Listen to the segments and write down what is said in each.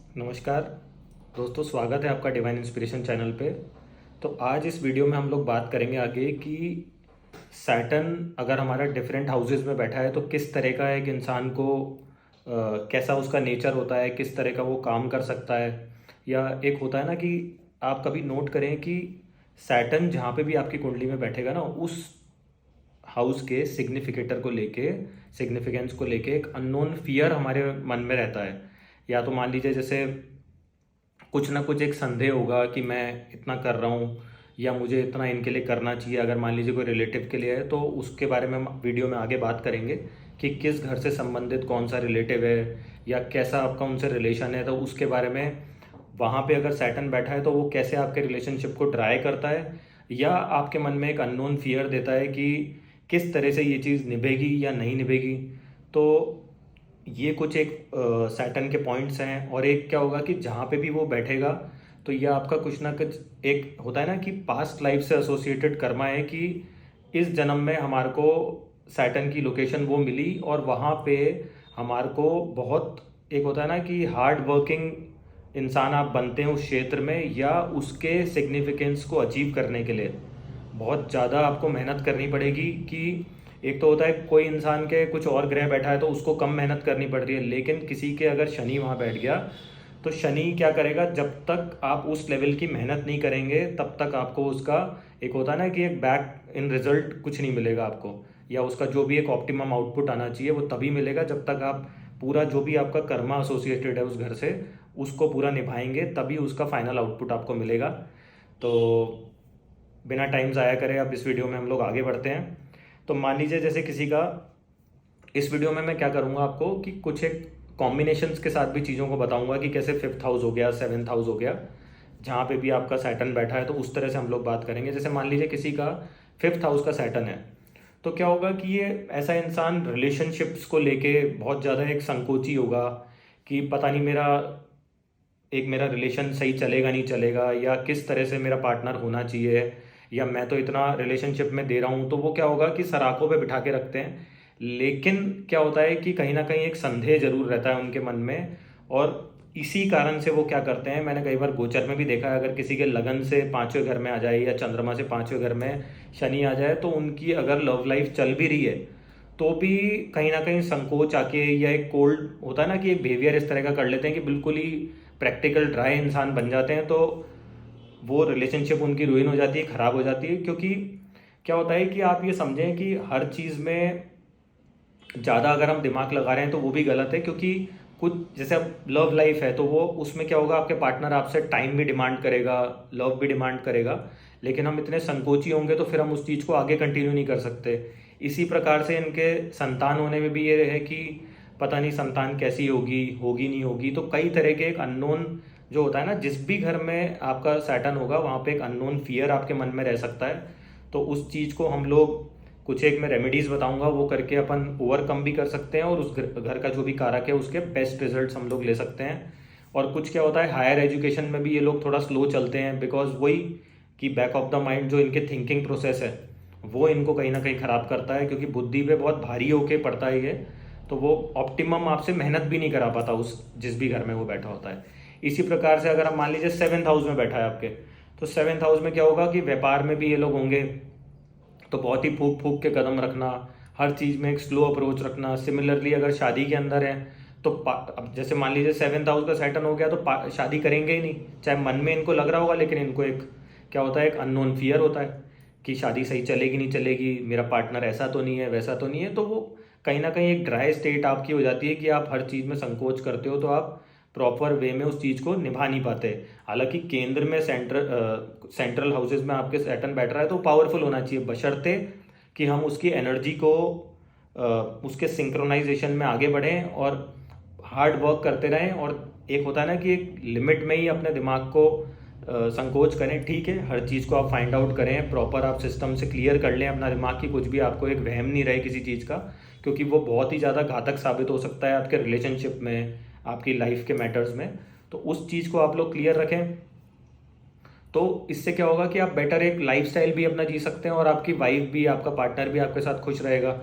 नमस्कार दोस्तों, स्वागत है आपका डिवाइन इंस्पिरेशन चैनल पे। तो आज इस वीडियो में हम लोग बात करेंगे आगे कि सैटर्न अगर हमारा डिफरेंट हाउसेस में बैठा है तो किस तरह का एक इंसान को कैसा उसका नेचर होता है, किस तरह का वो काम कर सकता है। या एक होता है ना कि आप कभी नोट करें कि सैटर्न जहाँ पे भी आपकी कुंडली में बैठेगा ना, उस हाउस के सिग्निफिकेंस को लेके एक अननोन फियर हमारे मन में रहता है। या तो मान लीजिए जैसे कुछ ना कुछ एक संदेह होगा कि मैं इतना कर रहा हूँ या मुझे इतना इनके लिए करना चाहिए। अगर मान लीजिए कोई रिलेटिव के लिए है तो उसके बारे में हम वीडियो में आगे बात करेंगे कि किस घर से संबंधित कौन सा रिलेटिव है या कैसा आपका उनसे रिलेशन है। तो उसके बारे में वहाँ पे अगर सैटर्न बैठा है तो वो कैसे आपके रिलेशनशिप को ड्राई करता है या आपके मन में एक अननोन फियर देता है कि किस तरह से ये चीज़ निभेगी या नहीं निभेगी। तो ये कुछ एक सैटर्न के पॉइंट्स हैं। और एक क्या होगा कि जहाँ पे भी वो बैठेगा तो ये आपका कुछ ना कुछ एक होता है ना कि पास्ट लाइफ से एसोसिएटेड कर्मा है कि इस जन्म में हमारे को सैटर्न की लोकेशन वो मिली और वहाँ पे हमारे को बहुत एक होता है ना कि हार्ड वर्किंग इंसान आप बनते हैं उस क्षेत्र में, या उसके सिग्निफिकेंस को अचीव करने के लिए बहुत ज़्यादा आपको मेहनत करनी पड़ेगी। कि एक तो होता है कोई इंसान के कुछ और ग्रह बैठा है तो उसको कम मेहनत करनी पड़ रही है, लेकिन किसी के अगर शनि वहाँ बैठ गया तो शनि क्या करेगा, जब तक आप उस लेवल की मेहनत नहीं करेंगे तब तक आपको उसका एक होता है ना कि एक बैक इन रिजल्ट कुछ नहीं मिलेगा आपको, या उसका जो भी एक ऑप्टिमम आउटपुट आना चाहिए वो तभी मिलेगा जब तक आप पूरा जो भी आपका कर्मा एसोसिएटेड है उस घर से उसको पूरा निभाएंगे, तभी उसका फाइनल आउटपुट आपको मिलेगा। तो बिना टाइम ज़ाया करे अब इस वीडियो में हम लोग आगे बढ़ते हैं। तो मान लीजिए जैसे किसी का, इस वीडियो में मैं क्या करूँगा आपको कि कुछ एक कॉम्बिनेशंस के साथ भी चीज़ों को बताऊँगा कि कैसे फिफ्थ हाउस हो गया, सेवन्थ हाउस हो गया, जहाँ पे भी आपका सैटर्न बैठा है तो उस तरह से हम लोग बात करेंगे। जैसे मान लीजिए किसी का फिफ्थ हाउस का सैटर्न है तो क्या होगा कि ये ऐसा इंसान रिलेशनशिप्स को लेके बहुत ज़्यादा एक संकोची होगा कि पता नहीं मेरा रिलेशन सही चलेगा नहीं चलेगा, या किस तरह से मेरा पार्टनर होना चाहिए, या मैं तो इतना रिलेशनशिप में दे रहा हूँ। तो वो क्या होगा कि सराखों पे बिठा के रखते हैं, लेकिन क्या होता है कि कहीं ना कहीं एक संदेह जरूर रहता है उनके मन में। और इसी कारण से वो क्या करते हैं, मैंने कई बार गोचर में भी देखा है, अगर किसी के लगन से पांचवें घर में आ जाए या चंद्रमा से पांचवें घर में शनि आ जाए तो उनकी अगर लव लाइफ चल भी रही है तो भी कहीं ना कहीं संकोच आके, या एक कोल्ड होता है ना कि एक बिहेवियर इस तरह का कर लेते हैं कि बिल्कुल ही प्रैक्टिकल ड्राई इंसान बन जाते हैं। तो वो रिलेशनशिप उनकी रुइन हो जाती है, ख़राब हो जाती है। क्योंकि क्या होता है कि आप ये समझें कि हर चीज़ में ज़्यादा अगर हम दिमाग लगा रहे हैं तो वो भी गलत है। क्योंकि कुछ जैसे अब लव लाइफ है तो वो उसमें क्या होगा, आपके पार्टनर आपसे टाइम भी डिमांड करेगा, लव भी डिमांड करेगा, लेकिन हम इतने संकोची होंगे तो फिर हम उस चीज़ को आगे कंटिन्यू नहीं कर सकते। इसी प्रकार से इनके संतान होने में भी ये है कि पता नहीं संतान कैसी होगी, होगी नहीं होगी। तो कई तरह के एक अननोन जो होता है ना, जिस भी घर में आपका सैटर्न होगा वहाँ पे एक अननोन फियर आपके मन में रह सकता है। तो उस चीज़ को हम लोग कुछ एक मैं रेमेडीज़ बताऊंगा, वो करके अपन ओवरकम भी कर सकते हैं और उस घर का जो भी कारक है उसके बेस्ट रिजल्ट्स हम लोग ले सकते हैं। और कुछ क्या होता है, हायर एजुकेशन में भी ये लोग थोड़ा स्लो चलते हैं, बिकॉज वही कि बैक ऑफ द माइंड जो इनके थिंकिंग प्रोसेस है वो इनको कहीं ना कहीं ख़राब करता है, क्योंकि बुद्धि पे बहुत भारी होके पड़ता है ये। तो वो ऑप्टिमम आपसे मेहनत भी नहीं करा पाता उस जिस भी घर में वो बैठा होता है। इसी प्रकार से अगर हम मान लीजिए सेवन्थ हाउस में बैठा है आपके, तो सेवन्थ हाउस में क्या होगा कि व्यापार में भी ये लोग होंगे तो बहुत ही फूक फूक के कदम रखना, हर चीज़ में एक स्लो अप्रोच रखना। सिमिलरली अगर शादी के अंदर है तो अब जैसे मान लीजिए सेवन्थ हाउस का सैटर्न हो गया तो शादी करेंगे ही नहीं, चाहे मन में इनको लग रहा होगा, लेकिन इनको एक क्या होता है, एक अननोन फियर होता है कि शादी सही चलेगी नहीं चलेगी, मेरा पार्टनर ऐसा तो नहीं है वैसा तो नहीं है। तो वो कहीं ना कहीं एक ड्राई स्टेट आपकी हो जाती है कि आप हर चीज़ में संकोच करते हो, तो आप प्रॉपर वे में उस चीज़ को निभा नहीं पाते। हालांकि केंद्र में सेंट्रल हाउसेज में आपके सैटर्न बैठ रहा है तो पावरफुल होना चाहिए, बशर्ते कि हम उसकी एनर्जी को उसके सिंक्रोनाइजेशन में आगे बढ़ें और हार्ड वर्क करते रहें। और एक होता है ना कि एक लिमिट में ही अपने दिमाग को संकोच करें। ठीक है, हर चीज़ को आप फाइंड आउट करें, प्रॉपर आप सिस्टम से क्लियर कर लें अपना दिमाग की, कुछ भी आपको एक वहम नहीं रहे किसी चीज़ का, क्योंकि वो बहुत ही ज़्यादा घातक साबित हो सकता है आपके रिलेशनशिप में, आपकी लाइफ के मैटर्स में। तो उस चीज़ को आप लोग क्लियर रखें, तो इससे क्या होगा कि आप बेटर एक लाइफस्टाइल भी अपना जी सकते हैं और आपकी वाइफ भी, आपका पार्टनर भी आपके साथ खुश रहेगा।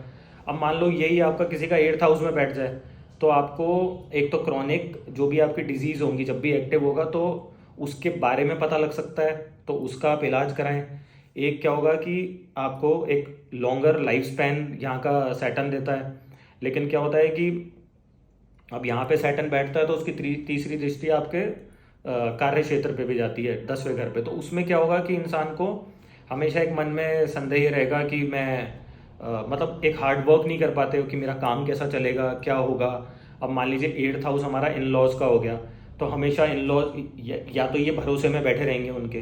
अब मान लो यही आपका किसी का एट्थ हाउस में बैठ जाए तो आपको एक तो क्रॉनिक जो भी आपकी डिजीज़ होंगी जब भी एक्टिव होगा तो उसके बारे में पता लग सकता है, तो उसका आप इलाज कराएं। एक क्या होगा कि आपको एक लॉन्गर लाइफ स्पैन यहाँ का सैटर्न देता है। लेकिन क्या होता है कि अब यहाँ पे सैटर्न बैठता है तो उसकी तीसरी दृष्टि आपके कार्य क्षेत्र पे भी जाती है, 10वें घर पे। तो उसमें क्या होगा कि इंसान को हमेशा एक मन में संदेह रहेगा कि मैं मतलब एक हार्ड वर्क नहीं कर पाते हो कि मेरा काम कैसा चलेगा, क्या होगा। अब मान लीजिए 8th हाउस हमारा इन लॉज का हो गया, तो हमेशा इन लॉज या तो ये भरोसे में बैठे रहेंगे उनके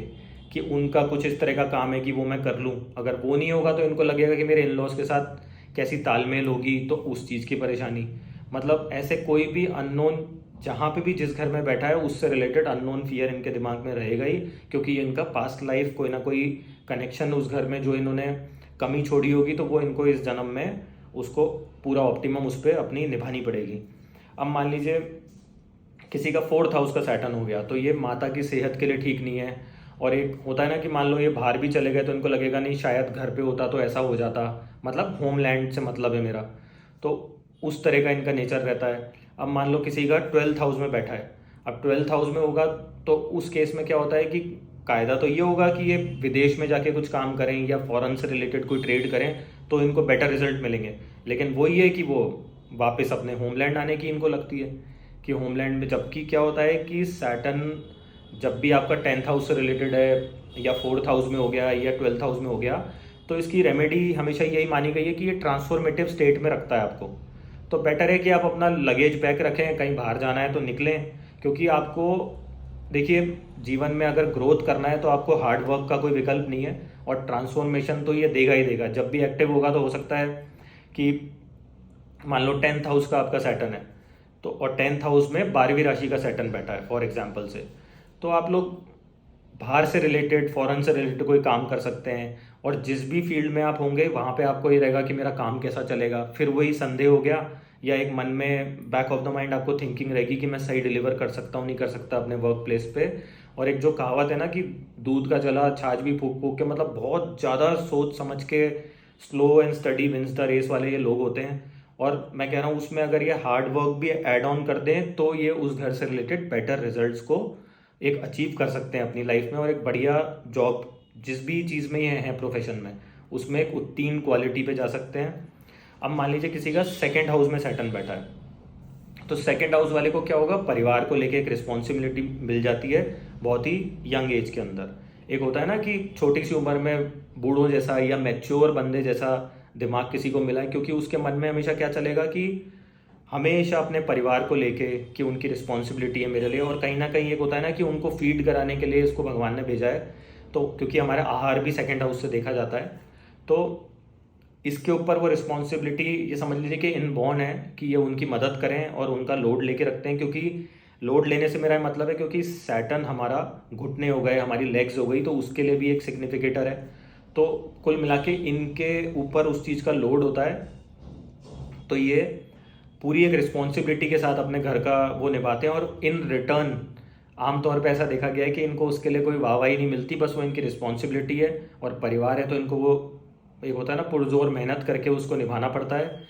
कि उनका कुछ इस तरह का काम है कि वो मैं कर लूँ। अगर वो नहीं होगा तो इनको लगेगा कि मेरे इन लॉज के साथ कैसी तालमेल होगी, तो उस चीज़ की परेशानी। मतलब ऐसे कोई भी अननोन जहाँ पे भी जिस घर में बैठा है उससे रिलेटेड अननोन फियर इनके दिमाग में रहेगा ही, क्योंकि इनका पास्ट लाइफ कोई ना कोई कनेक्शन उस घर में जो इन्होंने कमी छोड़ी होगी, तो वो इनको इस जन्म में उसको पूरा ऑप्टिमम उस पर अपनी निभानी पड़ेगी। अब मान लीजिए किसी का 4th हाउस का सैटर्न हो गया, तो ये माता की सेहत के लिए ठीक नहीं है। और एक होता है ना कि मान लो ये बाहर भी चले गए तो इनको लगेगा नहीं शायद घर पे होता तो ऐसा हो जाता, मतलब होमलैंड से मतलब है मेरा, तो उस तरह का इनका नेचर रहता है। अब मान लो किसी का 12th हाउस में बैठा है, अब 12th हाउस में होगा तो उस केस में क्या होता है कि कायदा तो ये होगा कि ये विदेश में जाके कुछ काम करें या फॉरेन से रिलेटेड कोई ट्रेड करें तो इनको बेटर रिजल्ट मिलेंगे। लेकिन वही है कि वो वापस अपने होमलैंड आने की इनको लगती है कि होमलैंड में, जबकि क्या होता है कि सैटर्न जब भी आपका 10th हाउस से रिलेटेड है या 4th हाउस में हो गया या 12th हाउस में हो गया, तो इसकी रेमेडी हमेशा यही मानी गई है कि ये ट्रांसफॉर्मेटिव स्टेट में रखता है आपको। तो बेटर है कि आप अपना लगेज पैक रखें, कहीं बाहर जाना है तो निकलें। क्योंकि आपको देखिए जीवन में अगर ग्रोथ करना है तो आपको हार्ड वर्क का कोई विकल्प नहीं है, और ट्रांसफॉर्मेशन तो ये देगा ही देगा। जब भी एक्टिव होगा तो हो सकता है कि मान लो 10th हाउस का आपका सैटर्न है, तो और 10th हाउस में 12वीं राशि का सैटर्न बैठा है फॉर एग्जाम्पल से, तो आप लोग बाहर से रिलेटेड फॉरेन से रिलेटेड कोई काम कर सकते हैं। और जिस भी फील्ड में आप होंगे वहाँ पे आपको ये रहेगा कि मेरा काम कैसा चलेगा। फिर वही संदेह हो गया, या एक मन में बैक ऑफ द माइंड आपको थिंकिंग रहेगी कि मैं सही डिलीवर कर सकता हूँ नहीं कर सकता अपने वर्क प्लेस पे। और एक जो कहावत है ना कि दूध का जला छाछ भी फूक फूक के, मतलब बहुत ज़्यादा सोच समझ के slow and steady wins the race वाले ये लोग होते हैं। और मैं कह रहा हूँ उसमें अगर ये हार्ड वर्क भी ऐड ऑन कर दें तो ये उस घर से रिलेटेड बेटर रिजल्ट्स को एक अचीव कर सकते हैं अपनी लाइफ में, और एक बढ़िया जॉब जिस भी चीज़ में ये हैं प्रोफेशन में उसमें एक उत्तीर्ण क्वालिटी पे जा सकते हैं। अब मान लीजिए किसी का 2nd हाउस में सैटर्न बैठा है, तो 2nd हाउस वाले को क्या होगा, परिवार को लेके एक रिस्पॉन्सिबिलिटी मिल जाती है बहुत ही यंग एज के अंदर। एक होता है ना कि छोटी सी उम्र में बूढ़ों जैसा या मैच्योर बंदे जैसा दिमाग किसी को मिला है, क्योंकि उसके मन में हमेशा क्या चलेगा कि हमेशा अपने परिवार को लेके कि उनकी रिस्पॉन्सिबिलिटी है मेरे लिए। और कहीं ना कहीं एक होता है ना कि उनको फीड कराने के लिए इसको भगवान ने भेजा है, तो क्योंकि हमारा आहार भी 2nd हाउस से देखा जाता है, तो इसके ऊपर वो रिस्पॉन्सिबिलिटी ये समझ लीजिए कि इनबॉर्न है कि ये उनकी मदद करें और उनका लोड लेके रखते हैं। क्योंकि लोड लेने से मेरा मतलब है क्योंकि सैटर्न हमारा घुटने हो गए, हमारी लेग्स हो गई, तो उसके लिए भी एक सिग्निफिकेटर है। तो कुल मिला के इनके ऊपर उस चीज़ का लोड होता है, तो ये पूरी एक रिस्पॉन्सिबिलिटी के साथ अपने घर का वो निभाते हैं। और इन रिटर्न आमतौर पे ऐसा देखा गया है कि इनको उसके लिए कोई वाहवाही नहीं मिलती, बस वो इनकी रिस्पॉन्सिबिलिटी है। और परिवार है तो इनको वो एक होता है ना पुरजोर मेहनत करके उसको निभाना पड़ता है।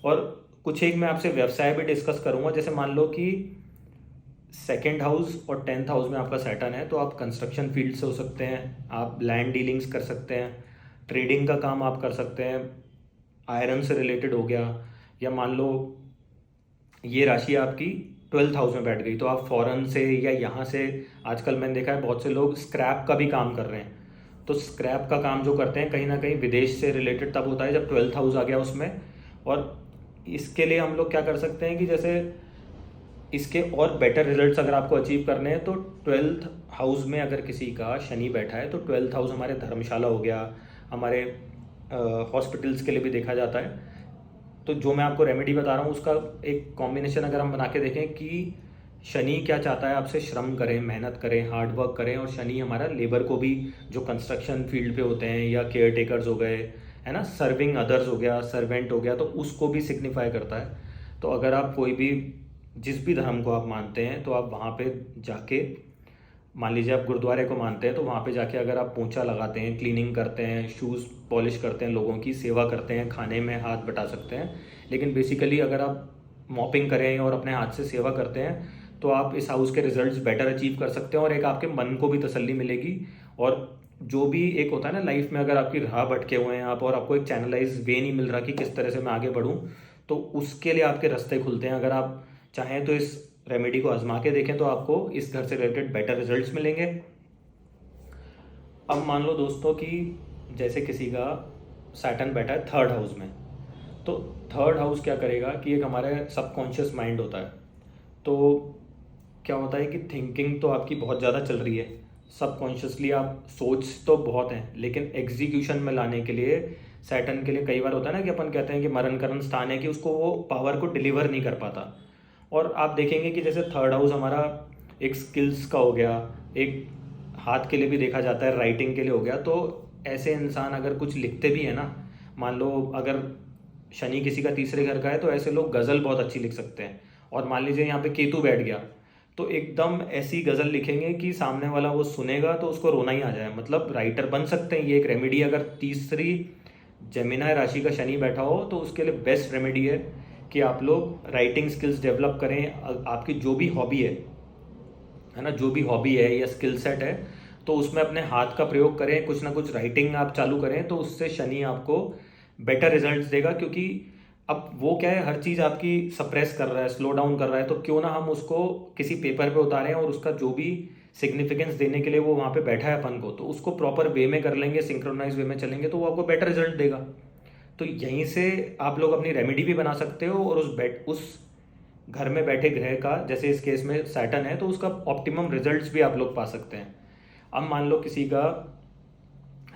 और कुछ एक मैं आपसे व्यवसाय भी डिस्कस करूंगा। जैसे मान लो कि 2nd हाउस और 10th हाउस में आपका सैटर्न है, तो आप कंस्ट्रक्शन फील्ड से हो सकते हैं, आप लैंड डीलिंग्स कर सकते हैं, ट्रेडिंग का काम आप कर सकते हैं, आयरन से रिलेटेड हो गया। या मान लो ये राशि आपकी 12th हाउस में बैठ गई, तो आप फॉरेन से या यहाँ से, आजकल मैंने देखा है बहुत से लोग स्क्रैप का भी काम कर रहे हैं। तो स्क्रैप का काम जो करते हैं कहीं ना कहीं विदेश से रिलेटेड तब होता है जब 12th हाउस आ गया उसमें। और इसके लिए हम लोग क्या कर सकते हैं कि जैसे इसके और बेटर रिजल्ट्स अगर आपको अचीव करने हैं तो 12th हाउस में अगर किसी का शनि बैठा है, तो 12th हाउस हमारे धर्मशाला हो गया, हमारे हॉस्पिटल्स के लिए भी देखा जाता है। तो जो मैं आपको रेमेडी बता रहा हूँ उसका एक कॉम्बिनेशन अगर हम बना के देखें कि शनि क्या चाहता है आपसे, श्रम करें, मेहनत करें, हार्ड वर्क करें। और शनि हमारा लेबर को भी, जो कंस्ट्रक्शन फील्ड पे होते हैं या केयर टेकर्स हो गए, है ना, सर्विंग अदर्स हो गया, सर्वेंट हो गया, तो उसको भी सिग्निफाई करता है। तो अगर आप कोई भी जिस भी धर्म को आप मानते हैं तो आप वहाँ पे जाके, मान लीजिए आप गुरुद्वारे को मानते हैं तो वहाँ पे जाके अगर आप पोंछा लगाते हैं, क्लीनिंग करते हैं, शूज़ पॉलिश करते हैं, लोगों की सेवा करते हैं, खाने में हाथ बटा सकते हैं। लेकिन बेसिकली अगर आप मॉपिंग करें और अपने हाथ से सेवा करते हैं तो आप इस हाउस के रिजल्ट्स बेटर अचीव कर सकते हैं और एक आपके मन को भी तसल्ली मिलेगी। और जो भी एक होता है ना लाइफ में, अगर आपकी राह भटके हुए हैं आप और आपको एक चैनलाइज वे नहीं मिल रहा कि किस तरह से मैं आगे बढ़ूँ, तो उसके लिए आपके रास्ते खुलते हैं। अगर आप चाहें तो इस रेमेडी को आजमा के देखें तो आपको इस घर से रिलेटेड बेटर रिजल्ट्स मिलेंगे। अब मान लो दोस्तों कि जैसे किसी का सैटर्न बैठा है थर्ड हाउस में, तो थर्ड हाउस क्या करेगा कि एक हमारे सबकॉन्शियस माइंड होता है। तो क्या होता है कि थिंकिंग तो आपकी बहुत ज़्यादा चल रही है, सबकॉन्शियसली आप सोच तो बहुत हैं, लेकिन एग्जीक्यूशन में लाने के लिए सैटर्न के लिए कई बार होता है ना कि अपन कहते हैं कि मरण करण स्थान है, कि उसको वो पावर को डिलीवर नहीं कर पाता। और आप देखेंगे कि जैसे थर्ड हाउस हमारा एक स्किल्स का हो गया, एक हाथ के लिए भी देखा जाता है, राइटिंग के लिए हो गया। तो ऐसे इंसान अगर कुछ लिखते भी है ना, मान लो अगर शनि किसी का तीसरे घर का है तो ऐसे लोग गज़ल बहुत अच्छी लिख सकते हैं। और मान लीजिए यहाँ पे केतु बैठ गया तो एकदम ऐसी गज़ल लिखेंगे कि सामने वाला वो सुनेगा तो उसको रोना ही आ जाए, मतलब राइटर बन सकते हैं। ये एक रेमेडी, अगर तीसरी जेमिनाई राशि का शनि बैठा हो तो उसके लिए बेस्ट रेमेडी है कि आप लोग राइटिंग स्किल्स डेवलप करें। आपकी जो भी हॉबी है ना, जो भी हॉबी है या स्किल सेट है, तो उसमें अपने हाथ का प्रयोग करें, कुछ ना कुछ राइटिंग आप चालू करें, तो उससे शनि आपको बेटर रिजल्ट्स देगा। क्योंकि अब वो क्या है, हर चीज़ आपकी सप्रेस कर रहा है, स्लो डाउन कर रहा है, तो क्यों ना हम उसको किसी पेपर पे उतारें और उसका जो भी सिग्निफिकेंस देने के लिए वो वहाँ पे बैठा है अपन को, तो उसको प्रॉपर वे में कर लेंगे, सिंक्रोनाइज वे में चलेंगे तो वो आपको बेटर रिजल्ट देगा। तो यहीं से आप लोग अपनी रेमेडी भी बना सकते हो और उस घर में बैठे ग्रह का, जैसे इस केस में सैटर्न है, तो उसका ऑप्टिमम रिजल्ट्स भी आप लोग पा सकते हैं। अब मान लो किसी का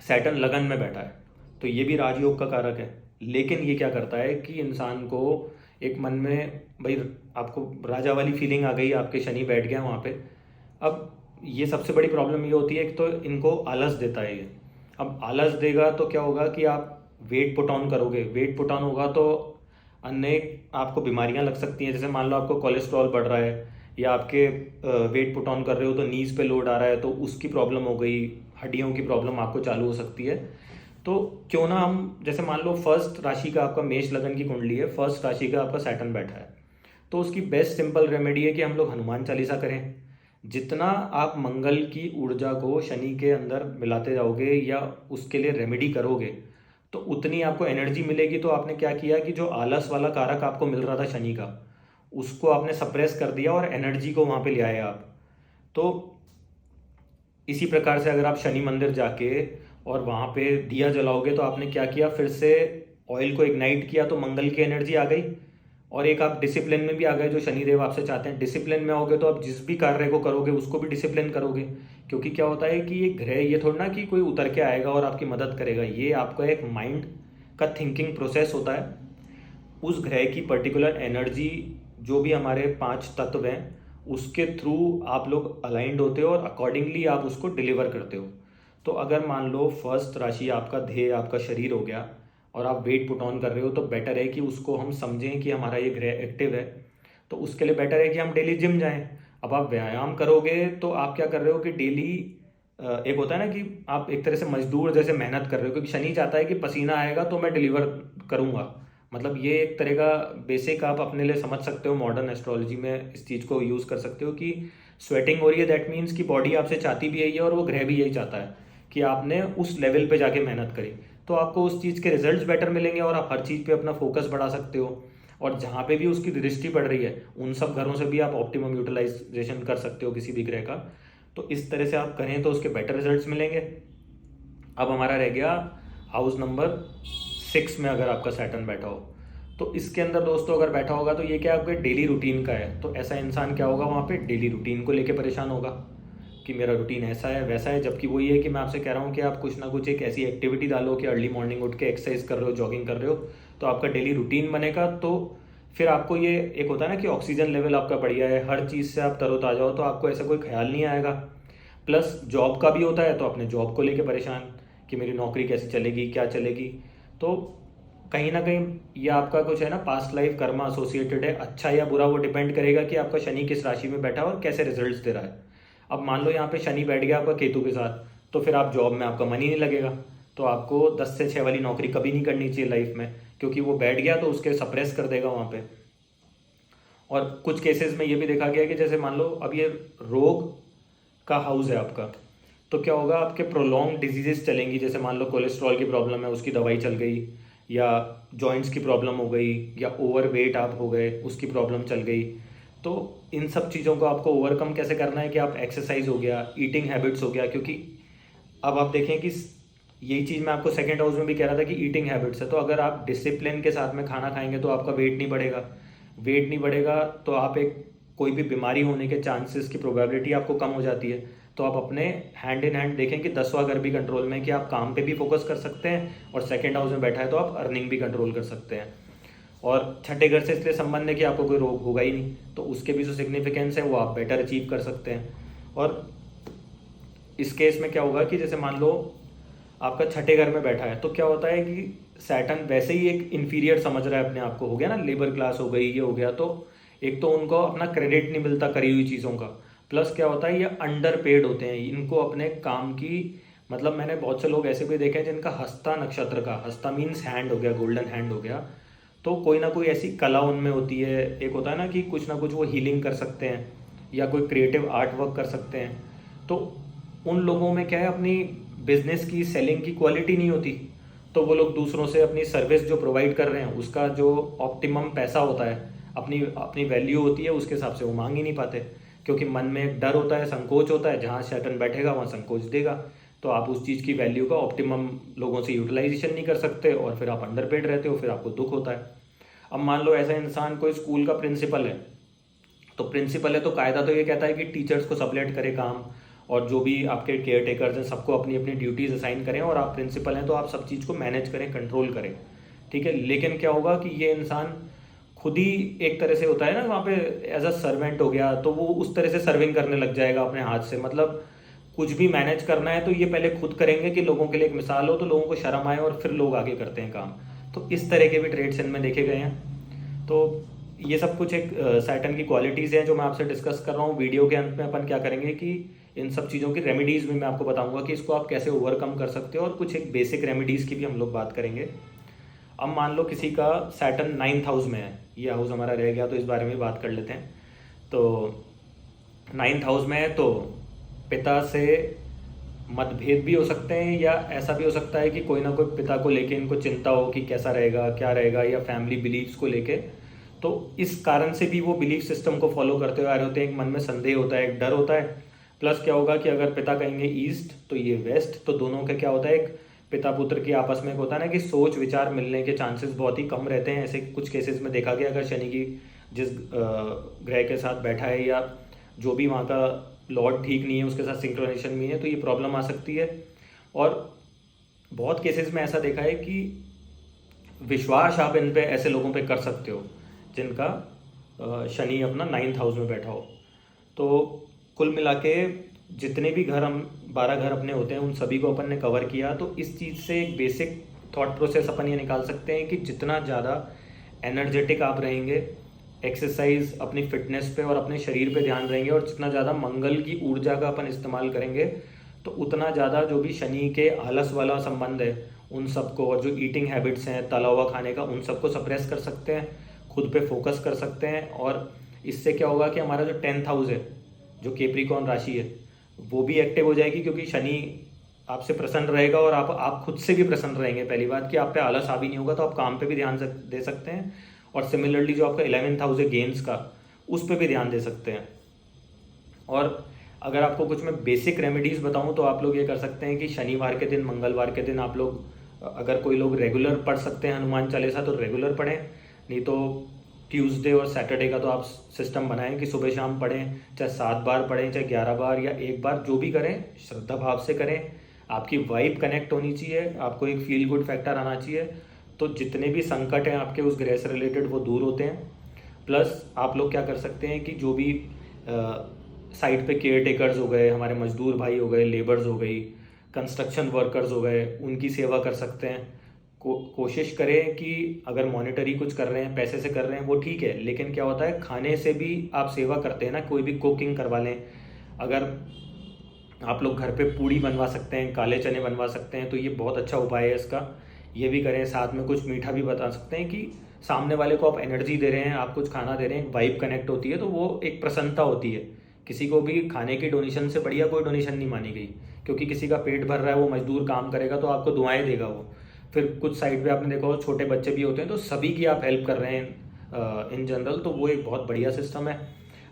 सैटर्न लगन में बैठा है तो ये भी राजयोग का कारक है, लेकिन ये क्या करता है कि इंसान को एक मन में भाई आपको राजा वाली फीलिंग आ गई, आपके शनि बैठ गया वहाँ पे। अब ये सबसे बड़ी प्रॉब्लम ये होती है कि तो इनको आलस देता है ये। अब आलस देगा तो क्या होगा कि आप वेट पुट ऑन करोगे, वेट पुट ऑन होगा तो अनेक आपको बीमारियां लग सकती हैं। जैसे मान लो आपको कोलेस्ट्रॉल बढ़ रहा है या आपके वेट पुट ऑन कर रहे हो तो नीज पे लोड आ रहा है तो उसकी प्रॉब्लम हो गई, हड्डियों की प्रॉब्लम आपको चालू हो सकती है। तो क्यों ना हम, जैसे मान लो फर्स्ट राशि का आपका मेष लगन की कुंडली है, फर्स्ट राशि का आपका सैटर्न बैठा है, तो उसकी बेस्ट सिंपल रेमेडी है कि हम लोग हनुमान चालीसा करें। जितना आप मंगल की ऊर्जा को शनि के अंदर मिलाते जाओगे या उसके लिए रेमेडी करोगे तो उतनी आपको एनर्जी मिलेगी। तो आपने क्या किया कि जो आलस वाला कारक आपको मिल रहा था शनि का, उसको आपने सप्रेस कर दिया और एनर्जी को वहाँ पे ले आए आप। तो इसी प्रकार से अगर आप शनि मंदिर जाके और वहाँ पे दिया जलाओगे तो आपने क्या किया, फिर से ऑयल को इग्नाइट किया तो मंगल की एनर्जी आ गई और एक आप डिसिप्लिन में भी आ गए, जो शनिदेव आपसे चाहते हैं। डिसिप्लिन में आओगे तो आप जिस भी कार्य को करोगे उसको भी डिसिप्लिन करोगे। क्योंकि क्या होता है कि ये ग्रह ये थोड़ा ना कि कोई उतर के आएगा और आपकी मदद करेगा, ये आपका एक माइंड का थिंकिंग प्रोसेस होता है। उस ग्रह की पर्टिकुलर एनर्जी, जो भी हमारे 5 तत्व हैं, उसके थ्रू आप लोग अलाइंड होते हो और अकॉर्डिंगली आप उसको डिलीवर करते हो। तो अगर मान लो फर्स्ट राशि आपका ध्येय आपका शरीर हो गया और आप वेट पुट ऑन कर रहे हो, तो बेटर है कि उसको हम समझें कि हमारा ये ग्रह एक्टिव है, तो उसके लिए बेटर है कि हम डेली जिम जाएं। अब आप व्यायाम करोगे तो आप क्या कर रहे हो कि डेली, एक होता है ना कि आप एक तरह से मजदूर जैसे मेहनत कर रहे हो, क्योंकि शनि चाहता है कि पसीना आएगा तो मैं डिलीवर करूँगा। मतलब ये एक तरह का बेसिक आप अपने लिए समझ सकते हो, मॉडर्न एस्ट्रोलॉजी में इस चीज़ को यूज़ कर सकते हो कि स्वेटिंग हो रही है, दैट मीन्स कि बॉडी आपसे चाहती भी यही है और वो ग्रह भी यही चाहता है कि आपने उस लेवल पे जाके मेहनत करी। तो आपको उस चीज़ के रिजल्ट्स बेटर मिलेंगे और आप हर चीज़ पे अपना फोकस बढ़ा सकते हो। और जहाँ पे भी उसकी दृष्टि पड़ रही है उन सब घरों से भी आप ऑप्टिमम यूटिलाइजेशन कर सकते हो किसी भी ग्रह का। तो इस तरह से आप करें तो उसके बेटर रिजल्ट्स मिलेंगे। अब हमारा रह गया हाउस नंबर 6 में अगर आपका सैटर्न बैठा हो, तो इसके अंदर दोस्तों अगर बैठा होगा तो ये क्या आपके डेली रूटीन का है। तो ऐसा इंसान क्या होगा, वहाँ पे डेली रूटीन को लेके परेशान होगा कि मेरा रूटीन ऐसा है वैसा है। जबकि वही है कि मैं आपसे कह रहा हूँ कि आप कुछ ना कुछ एक ऐसी एक्टिविटी डालो कि अर्ली मॉर्निंग उठ के एक्सरसाइज कर रहे हो, जॉगिंग कर रहे हो, तो आपका डेली रूटीन बनेगा। तो फिर आपको ये एक होता है ना कि ऑक्सीजन लेवल आपका बढ़िया है, हर चीज़ से आप तरोताजा हो, तो आपको ऐसा कोई ख्याल नहीं आएगा। प्लस जॉब का भी होता है तो अपने जॉब को लेके परेशान कि मेरी नौकरी कैसे चलेगी, क्या चलेगी। तो कहीं ना कहीं ये आपका कुछ है ना पास्ट लाइफ कर्मा एसोसिएटेड है, अच्छा या बुरा वो डिपेंड करेगा कि आपका शनि किस राशि में बैठा है और कैसे रिजल्ट्स दे रहा है। अब मान लो यहाँ पे शनि बैठ गया आपका केतु के साथ, तो फिर आप जॉब में आपका मन ही नहीं लगेगा, तो आपको 10 से 6 वाली नौकरी कभी नहीं करनी चाहिए लाइफ में, क्योंकि वो बैठ गया तो उसके सप्रेस कर देगा वहाँ पे। और कुछ केसेस में ये भी देखा गया है कि जैसे मान लो अब ये रोग का हाउस है आपका, तो क्या होगा, आपके प्रोलॉन्ग डिजीजेस चलेंगी। जैसे मान लो कोलेस्ट्रॉल की प्रॉब्लम है, उसकी दवाई चल गई, या जॉइंट्स की प्रॉब्लम हो गई, या ओवर वेट आप हो गए, उसकी प्रॉब्लम चल गई। तो इन सब चीज़ों को आपको ओवरकम कैसे करना है कि आप एक्सरसाइज हो गया, ईटिंग हैबिट्स हो गया, क्योंकि अब आप देखें कि यही चीज़ मैं आपको सेकेंड हाउस में भी कह रहा था कि ईटिंग हैबिट्स है। तो अगर आप डिसिप्लिन के साथ में खाना खाएंगे तो आपका वेट नहीं बढ़ेगा, वेट नहीं बढ़ेगा तो आप एक कोई भी बीमारी होने के चांसेस की प्रोबेबिलिटी आपको कम हो जाती है। तो आप अपने हैंड इन हैंड देखें कि 10वां घर भी कंट्रोल में है, कि आप काम पे भी फोकस कर सकते हैं और सेकेंड हाउस में बैठा है तो आप अर्निंग भी कंट्रोल कर सकते हैं। और छठे घर से इसलिए संबंध है कि आपको कोई रोग होगा ही नहीं, तो उसके भी जो सिग्निफिकेंस है वो आप बेटर अचीव कर सकते हैं। और इस केस में क्या होगा कि जैसे मान लो आपका छठे घर में बैठा है, तो क्या होता है कि सैटर्न वैसे ही एक इन्फीरियर समझ रहा है अपने आप को, हो गया ना, लेबर क्लास हो गई, ये हो गया। तो एक तो उनको अपना क्रेडिट नहीं मिलता करी हुई चीज़ों का, प्लस क्या होता है ये अंडर पेड होते हैं, इनको अपने काम की, मतलब मैंने बहुत से लोग ऐसे भी देखे हैं जिनका हस्ता नक्षत्र का, हस्ता मीन्स हैंड हो गया, गोल्डन हैंड हो गया, तो कोई ना कोई ऐसी कला उनमें होती है। एक होता है ना कि कुछ ना कुछ वो हीलिंग कर सकते हैं या कोई क्रिएटिव आर्ट वर्क कर सकते हैं। तो उन लोगों में क्या है, अपनी बिजनेस की सेलिंग की क्वालिटी नहीं होती, तो वो लोग दूसरों से अपनी सर्विस जो प्रोवाइड कर रहे हैं उसका जो ऑप्टिमम पैसा होता है, अपनी अपनी वैल्यू होती है, उसके हिसाब से वो मांग ही नहीं पाते, क्योंकि मन में एक डर होता है, संकोच होता है, जहाँ सैटर्न बैठेगा वहाँ संकोच देगा। तो आप उस चीज़ की वैल्यू का ऑप्टिमम लोगों से यूटिलाइजेशन नहीं कर सकते और फिर आप अंडरपेड रहते हो, फिर आपको दुख होता है। अब मान लो ऐसा इंसान कोई स्कूल का प्रिंसिपल है, तो प्रिंसिपल है तो कायदा तो ये कहता है कि टीचर्स को सबलेट करे काम, और जो भी आपके केयर टेकर्स हैं सबको अपनी अपनी ड्यूटीज असाइन करें, और आप प्रिंसिपल हैं तो आप सब चीज़ को मैनेज करें, कंट्रोल करें, ठीक है। लेकिन क्या होगा कि ये इंसान खुद ही एक तरह से होता है ना वहाँ पे एज अ सर्वेंट हो गया, तो वो उस तरह से सर्विंग करने लग जाएगा अपने हाथ से। मतलब कुछ भी मैनेज करना है तो ये पहले खुद करेंगे कि लोगों के लिए एक मिसाल हो, तो लोगों को शर्म आए और फिर लोग आगे करते हैं काम। तो इस तरह के भी ट्रेड्स इनमें देखे गए हैं। तो ये सब कुछ एक सैटर्न की क्वालिटीज़ हैं जो मैं आपसे डिस्कस कर रहा हूँ। वीडियो के अंत में अपन क्या करेंगे कि इन सब चीज़ों की रेमेडीज़ भी मैं आपको बताऊंगा कि इसको आप कैसे ओवरकम कर सकते हो, और कुछ एक बेसिक रेमेडीज़ की भी हम लोग बात करेंगे। अब मान लो किसी का सैटर्न 9th हाउस में है, ये हाउस हमारा रह गया, तो इस बारे में बात कर लेते हैं। तो 9th हाउस में है तो पिता से मतभेद भी हो सकते हैं, या ऐसा भी हो सकता है कि कोई ना कोई पिता को लेके इनको चिंता हो कि कैसा रहेगा क्या रहेगा, या फैमिली बिलीव्स को लेके। तो इस कारण से भी वो बिलीफ सिस्टम को फॉलो करते हुए आ रहे होते हैं। एक मन में संदेह होता है, एक डर होता है। प्लस क्या होगा कि अगर पिता कहेंगे ईस्ट तो ये वेस्ट, तो दोनों का क्या होता है, एक पिता पुत्र की आपस में होता है ना कि सोच विचार मिलने के चांसेस बहुत ही कम रहते हैं। ऐसे कुछ केसेस में देखा गया, अगर शनि की जिस ग्रह के साथ बैठा है, या जो भी वहाँ का लॉर्ड ठीक नहीं है उसके साथ सिंक्रोनेशन में है, तो ये प्रॉब्लम आ सकती है। और बहुत केसेस में ऐसा देखा है कि विश्वास आप इन पे ऐसे लोगों पे कर सकते हो जिनका शनि अपना 9th हाउस में बैठा हो। तो कुल मिला के जितने भी घर, हम 12 घर अपने होते हैं, उन सभी को अपन ने कवर किया। तो इस चीज़ से एक बेसिक थॉट प्रोसेस अपन ये निकाल सकते हैं कि जितना ज़्यादा एनर्जेटिक आप रहेंगे, एक्सरसाइज, अपनी फिटनेस पे और अपने शरीर पे ध्यान रहेंगे, और जितना ज़्यादा मंगल की ऊर्जा का अपन इस्तेमाल करेंगे, तो उतना ज़्यादा जो भी शनि के आलस वाला संबंध है उन सबको, और जो ईटिंग हैबिट्स हैं तला हुआ खाने का, उन सबको सप्रेस कर सकते हैं, खुद पे फोकस कर सकते हैं। और इससे क्या होगा कि हमारा जो 10th हाउस है, जो कैप्रिकॉर्न राशि है, वो भी एक्टिव हो जाएगी, क्योंकि शनि आपसे प्रसन्न रहेगा और आप खुद से भी प्रसन्न रहेंगे। पहली बात कि आप पे आलस हावी नहीं होगा, तो आप काम पे भी ध्यान दे सकते हैं। और सिमिलरली जो आपका 11th हाउस है गेम्स का, उस पर भी ध्यान दे सकते हैं। और अगर आपको कुछ मैं बेसिक रेमेडीज़ बताऊं तो आप लोग ये कर सकते हैं कि शनिवार के दिन, मंगलवार के दिन आप लोग, अगर कोई लोग रेगुलर पढ़ सकते हैं हनुमान चालीसा तो रेगुलर पढ़ें, नहीं तो ट्यूसडे और सैटरडे का तो आप सिस्टम बनाएं कि सुबह शाम पढ़ें, चाहे 7 बार पढ़ें, चाहे 11 बार या 1 बार, जो भी करें श्रद्धा भाव से करें। आपकी वाइब कनेक्ट होनी चाहिए, आपको एक फील गुड फैक्टर आना चाहिए, तो जितने भी संकट हैं आपके उस ग्रह से रिलेटेड वो दूर होते हैं। प्लस आप लोग क्या कर सकते हैं कि जो भी साइट पे केयर टेकर्स हो गए, हमारे मजदूर भाई हो गए, लेबर्स हो गई, कंस्ट्रक्शन वर्कर्स हो गए, उनकी सेवा कर सकते हैं। कोशिश करें कि अगर मॉनेटरी कुछ कर रहे हैं, पैसे से कर रहे हैं, वो ठीक है, लेकिन क्या होता है खाने से भी आप सेवा करते हैं ना, कोई भी कुकिंग करवा लें। अगर आप लोग घर पे पूड़ी बनवा सकते हैं, काले चने बनवा सकते हैं, तो ये बहुत अच्छा उपाय है इसका, ये भी करें। साथ में कुछ मीठा भी बता सकते हैं कि सामने वाले को आप एनर्जी दे रहे हैं, आप कुछ खाना दे रहे हैं, एक वाइब कनेक्ट होती है, तो वो एक प्रसन्नता होती है। किसी को भी खाने की डोनेशन से बढ़िया कोई डोनेशन नहीं मानी गई, क्योंकि किसी का पेट भर रहा है, वो मजदूर काम करेगा तो आपको दुआएं देगा वो। फिर कुछ साइड पे आपने देखा हो छोटे बच्चे भी होते हैं, तो सभी की आप हेल्प कर रहे हैं इन जनरल, तो वो एक बहुत बढ़िया सिस्टम है।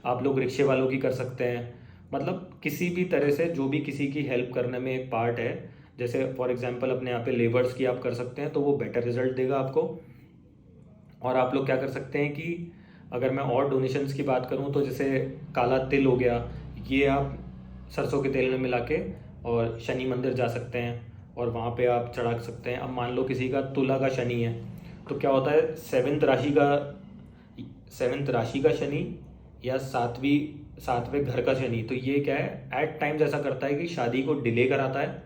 आप लोग रिक्शे वालों की कर सकते हैं, मतलब किसी भी तरह से जो भी किसी की हेल्प करने में एक पार्ट है। जैसे फॉर एग्जांपल अपने यहाँ पे लेबर्स की आप कर सकते हैं, तो वो बेटर रिजल्ट देगा आपको। और आप लोग क्या कर सकते हैं कि अगर मैं और डोनेशंस की बात करूं, तो जैसे काला तिल हो गया, ये आप सरसों के तेल में मिला के और शनि मंदिर जा सकते हैं और वहाँ पे आप चढ़ा सकते हैं। अब मान लो किसी का तुला का शनि है, तो क्या होता है, सेवन्थ राशि का शनि या सातवें घर का शनि, तो ये क्या है, एट टाइम्स ऐसा करता है कि शादी को डिले कराता है।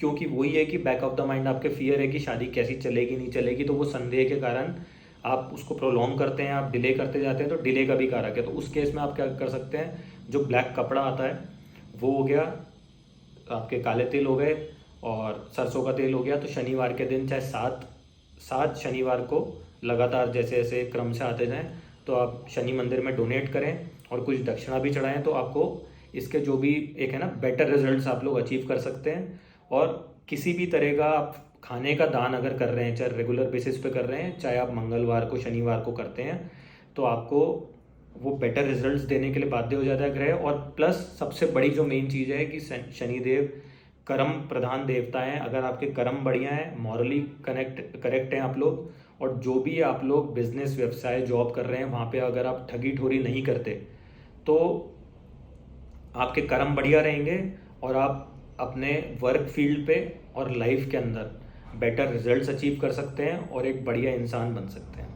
क्योंकि वही है कि बैक ऑफ द माइंड आपके फियर है कि शादी कैसी चलेगी नहीं चलेगी, तो वो संदेह के कारण आप उसको प्रोलॉन्ग करते हैं, आप डिले करते जाते हैं, तो डिले का भी कारक है। तो उस केस में आप क्या कर सकते हैं, जो ब्लैक कपड़ा आता है वो हो गया, आपके काले तिल हो गए और सरसों का तेल हो गया। तो शनिवार के दिन चाहे सात सात शनिवार को लगातार जैसे जैसे क्रम से आते जाएं, तो आप शनि मंदिर में डोनेट करें और कुछ दक्षिणा भी चढ़ाएं, तो आपको इसके जो भी एक है ना बेटर रिजल्ट्स आप लोग अचीव कर सकते हैं। और किसी भी तरह का आप खाने का दान अगर कर रहे हैं, चाहे रेगुलर बेसिस पे कर रहे हैं, चाहे आप मंगलवार को शनिवार को करते हैं, तो आपको वो बेटर रिजल्ट्स देने के लिए बाध्य हो जाता है ग्रह। और प्लस सबसे बड़ी जो मेन चीज़ है कि शनिदेव कर्म प्रधान देवता हैं। अगर आपके कर्म बढ़िया हैं, मॉरली करेक्ट हैं आप लोग, और जो भी आप लोग बिजनेस व्यवसाय जॉब कर रहे हैं वहाँ पे अगर आप ठगी ठोरी नहीं करते, तो आपके कर्म बढ़िया रहेंगे और आप अपने वर्क फील्ड पे और लाइफ के अंदर बेटर रिजल्ट्स अचीव कर सकते हैं और एक बढ़िया इंसान बन सकते हैं।